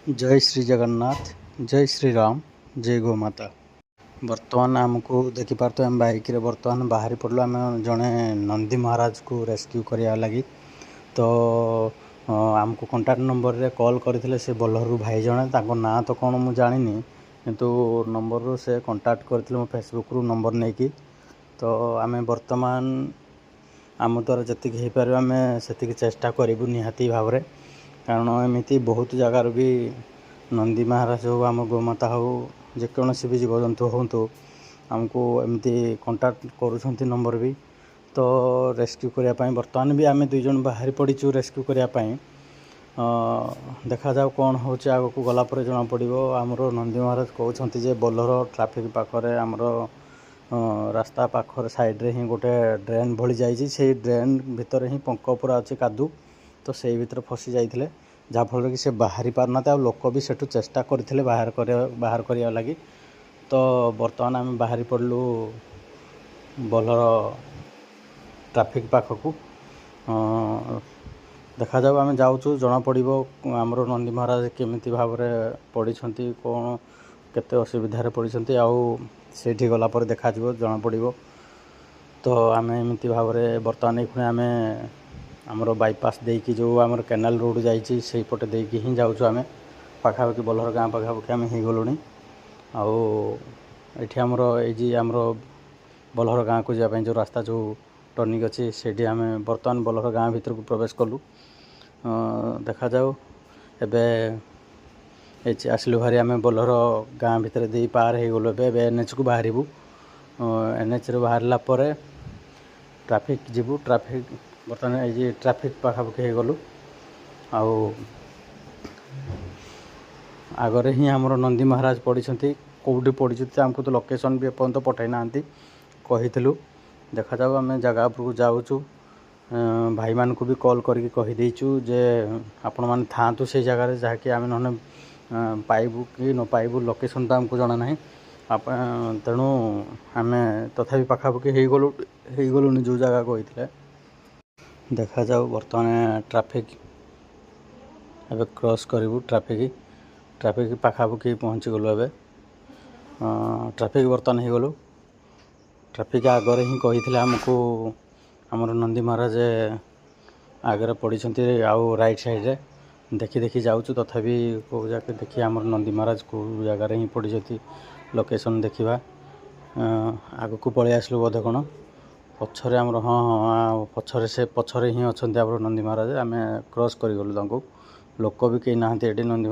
जय श्री जगन्नाथ, जय श्री राम, जय गो माता। बर्तमान आमको देखिपार आम बाइक रे बर्तमान बाहरी पड़लु आम जड़े नंदी महाराज को रेस्क्यू करने लगी। तो आमको कॉन्टैक्ट नंबर रे कॉल करते से बोलरू भाई जड़े ना तो कौन मुझे जानी किंतु नंबर रू से कॉन्टैक्ट करते मो फेसबुक रू नंबर नहीं कि। तो आम बर्तमान आम द्वारा जी हो पार आम से चेष्टा करूँ निहाती भाव में, कारण एमती बहुत जगार भी नंदी महाराज हो आम गोमाता हो जेकोसी भी जीवजंतु हूँ आमको एमती कंटाक्ट करुँच नंबर भी। तो रेस्क्यू करने बर्तमान भी आम दुई जन बाहरी पड़ीचु रेस्क्यू करने। देखा जाओ कौन हो आग को गलापर जना पड़ो। आमर नंदी महाराज कहते जे बोलर ट्राफिक पाखरे आमर रास्ता पाखर साइड्रे ही गोटे ड्रेन भली जाइए, ड्रेन भितर ही पंक पूरा अच्छे कादू। तो से भीतर फसी जाते जहाँफल कि से बाहरी पारना आ लोक भी सेठू चेष्टा करते बाहर करने लगी। तो बर्तमान आम बाहरी पड़लु बोलर ट्राफिक पाखक। देखा जाऊ आम जाऊँ जना पड़ो आमर नंदी महाराज केमिति भाव में पड़ी कौन केते असुविधार पड़ी आउ से गलापर देखा जना पड़ो। तो आम एमती भाव में बर्तमान ये आम आमर बाईपास देकी जो आमर केनाल रोड जाइए से पटे देकी ही जाऊँ आम पाखापाखि बोलर गाँ पाखापाखि आम हो गलुणी। आठी आमर ये आमर बोलर गाँ को जावाई जो रास्ता जो टर्निंग अच्छी से आम बर्तमान बोलर गाँ भीतर को प्रवेश कलु। देखा जाऊ एबे आसलु भारी आम बोलर गाँ भीतर दे पार हो गलु। एनएच को बाहरबू, एनएच रे बाहरला परे ट्राफिक जीवु। ट्राफिक बर्तमान ये ट्राफिक पाखापाखि हो गलु। आगरे ही आमर नंदी महाराज पड़ी कौटी पड़ी आमको तो लोकेशन भी एपर्यंत पठाई ना कहीलु। देखा जाऊ आम जगह उपरको जाऊँ भाई मान को भी कॉल करके कहीदेचु जे आपण मैंने था से जगार जहाँकि आम ना पाइबू कि न पाइबू लोकेशन तो आमको जना ना। तेणु आम तथापि पाखापाखि हो गलुनी जो जगह कही। देखा जाऊ बर्तमान ट्राफिक एबे क्रॉस करूँ ट्राफिक पाखापाखि पहुँची गलु। एबे ट्राफिक बर्तमान हो गलु। ट्राफिक आगे ही कही आमको आमर नंदी महाराज आगे पड़ी आउ राइट साइड देखी देखी जाऊँ। तथापि कौ जाके देखिए आमर नंदी महाराज को जगार ही पड़ी लोकेशन देखा। आग को पलि आसलु बोधे कौन पछरे आमर हाँ हाँ पछरे से पछरे ही अच्छा आमर नंदी महाराज आम क्रॉस कर गलु। लोक भी कहीं ना नंदी महाराज